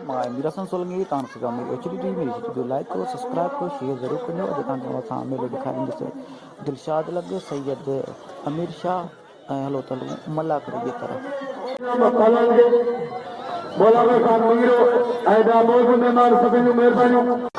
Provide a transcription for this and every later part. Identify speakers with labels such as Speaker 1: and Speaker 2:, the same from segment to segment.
Speaker 1: मीरासन सोलंकी तान सजामी HD TV जो like करो सब्सक्राइब करो शेयर जरूर करो अॼु तव्हांखे असां मेले ॾेखारींदुसि दिलशाद लॻ सैयद अमीर शाह ऐं हलो तलू मल्ला करे जे तरह मेहमान सभिनी जूं महिरबानियूं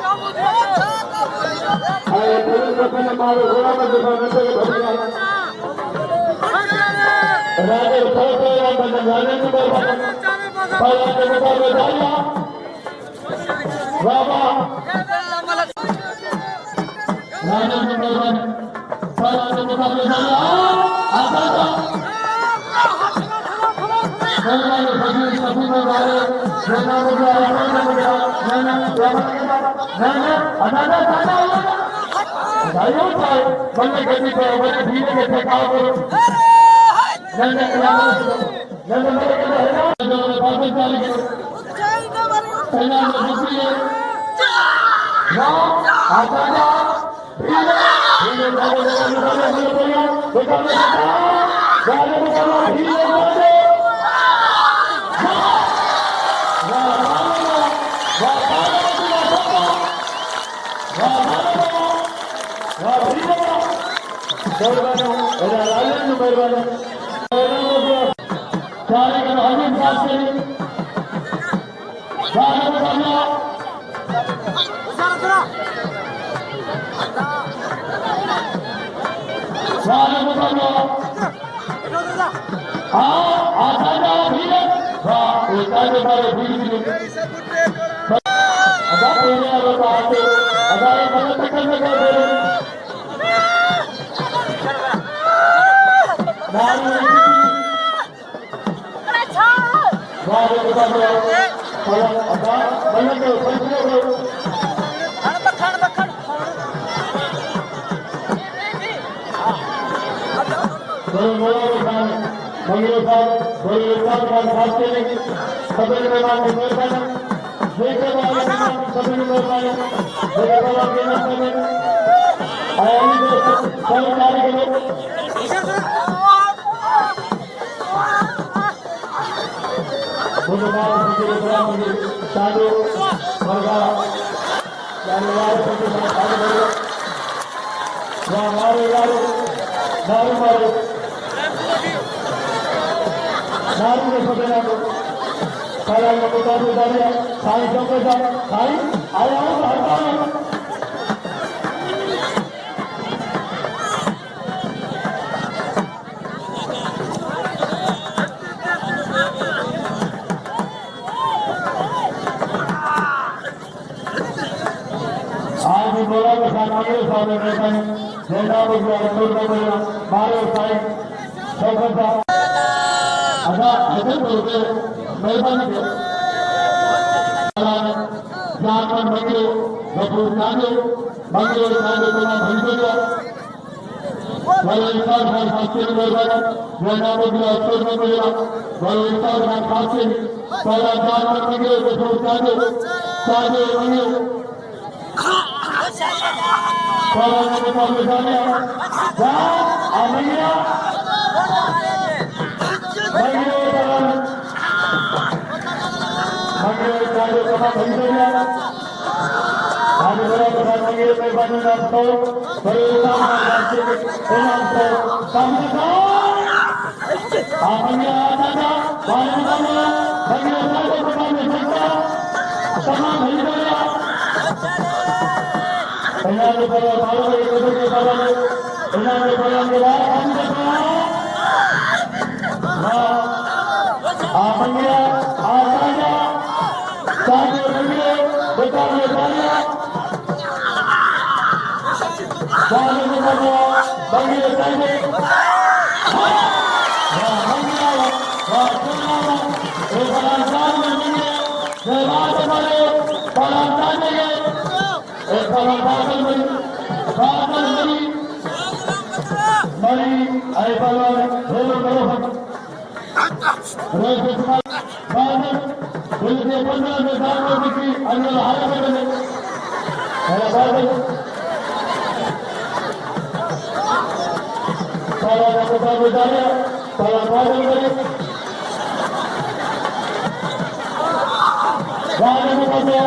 Speaker 2: बाहर मुकाबला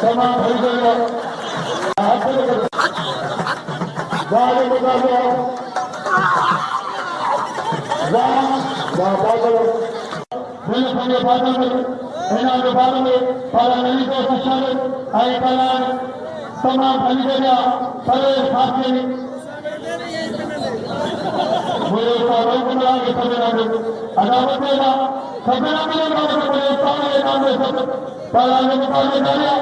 Speaker 2: तमाम हरिजन बाहर मुकाबला बादल बिल्कुल बादल इनाम के बारे में पाला नहीं तो शिक्षण आई पाला तमाम हरिजन परे साथी मुझे सारों को मिला के सबेरा में अदावत देगा सबेरा में लोगों को मुझे सारे काम में सब पाला ने मुकाबले डाले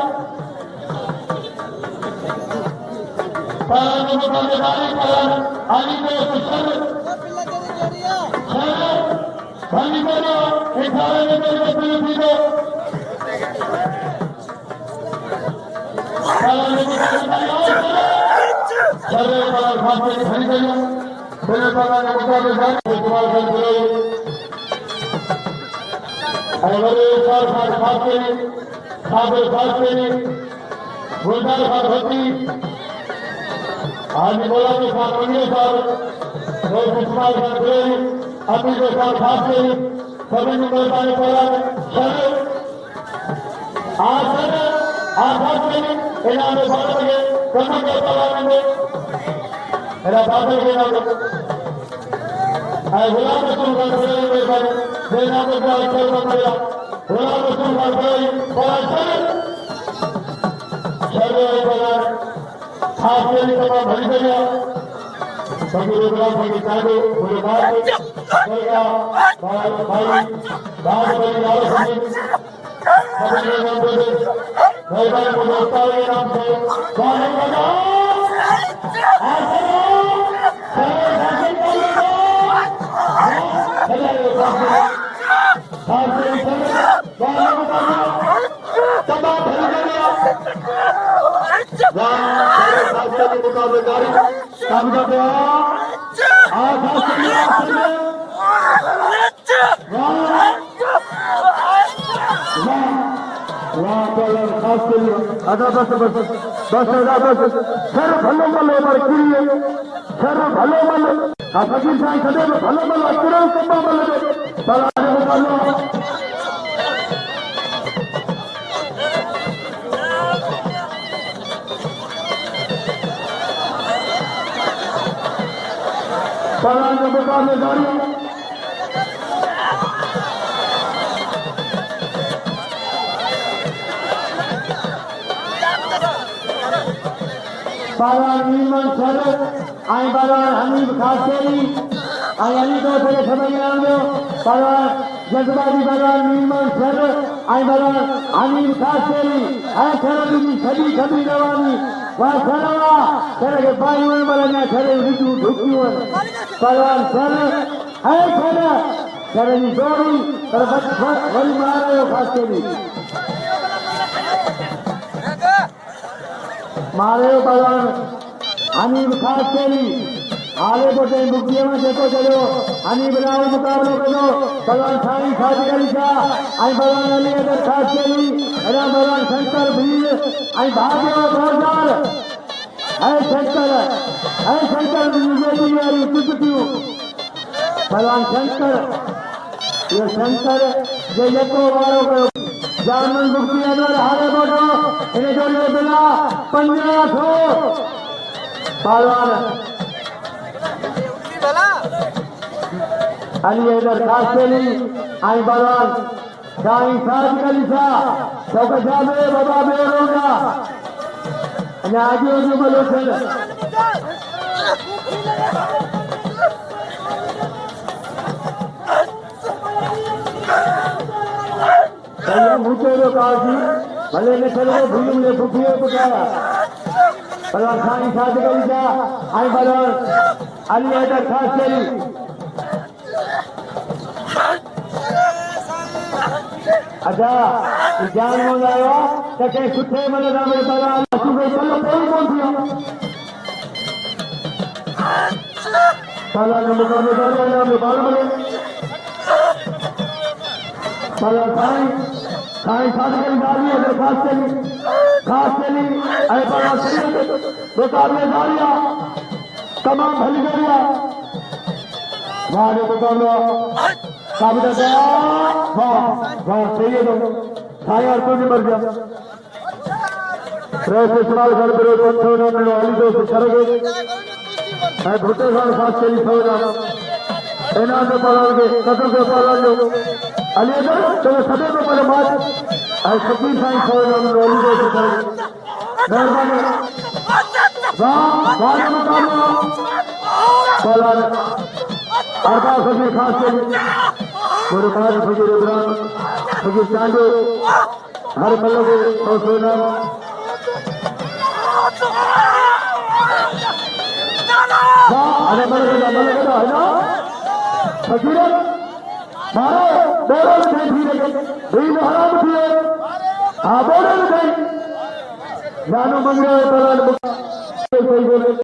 Speaker 2: पाला ने मुकाबले डाले पाला आनी को शिक्षण भाई बोलो एक सारे ने मेरे को पीछे दो पाला ने मुकाबले डाले चले पाला खाते खरीद लिया मेरे पाला ने मुकाबले डाले इस्तेमाल कर दिए अरे साल खाते गुलदार साल होती आज बोला के साथ अगले साल लोग इस्तेमाल कर दिए अभी के साथ खाते सभी ने बोलता है पाला चले आज खाते इनाम में बात लगे कभी के पाला ने मेरा बादल के नाम आई गुलाम रसूल का प्रेम में कर देना को क्या कर पड़ा गुलाम रसूल का प्रेम बड़ा चले बड़ा खास के लिए तमाम भरी गया सभी लोग के चाहे मुझे बात करेगा भाई बात बड़ी लाल सभी लोग बोले भाई भाई मुझे उतार के नाम से गाने बजा मुकाबलेदारी भलो भलो सर भलो भलो फकीर साईं सदैव भलो भलो तुरंत कब्बा भलो पाला के मुकाबलेदारी पाला नीमन सर आई पाला हनीफ खासेरी आई अली को से समझ आंदो पाला जज्बाती पाला नीमन सर आई पाला हनीफ खासेरी आई सर की छड़ी रवानी वाह सरवा सर के पाई में बलना सर विचू ढुकियो पाला सर है सर की जोड़ी पर बच वरी मारे खासेरी मारे भगवान हनीफ खासेरी आले को टे बुकिया में देखो चलो हनीफ राव मुकाबलो करो भगवान साईं खासकरी का आई भगवान अली अदर खासकरी अरे भगवान शंकर भीर आई भाग्य जोरदार है शंकर बीजेपी कुछ क्यों भगवान शंकर ये शंकर जो यको वारो करो जानमन मुक्ति अदर हारे बोलो इन्हें जोड़े बिना 1500 भगवान अली अदर खासकरी आई भगवान साईं साज कलिसा चौक जाबे बाबा बेरोगा आगे जो बोलो सर मुझे काजी भले ने चलो भूल ले फुफिए पुकारा भगवान साईं साज कलिसा आई भगवान अली अदर खासकरी अच्छा जान मंगायो तके सुठे मन रामे बला सुबह चलो कोई कोन थियो साला ने मुकाबले कर नाम बाल बने साला साईं साध कर गाड़ी अगर खास चली ऐ बड़ा सही मुकाबले गाड़ियां तमाम भली गरिया वाले मुकाबला साबित वाह वाह सही है तो सारे अर्थों में मर गया प्रेस इस्तेमाल कर बिरो पंथों ने वाली दोस्त कर गए मैं भूते खान साथ चली सो जाना इना से पालन के कदर से पालन जो अलीगर तो सदे को पर मार आई शकील साईं सो जाना वाली दोस्त कर गए मेहरबानी वाह वाह मुकाबला पालन अरबा फकीर खास चली गुरुबाज फकीर इब्राहिम फकीर चांदो हर मल्लो के सो सोना अरे मलगड़ा है ना फकीर मारो बोलो नहीं धीरे धीरे हराम थी हाँ बोलो नहीं जानो मंगे सही बोले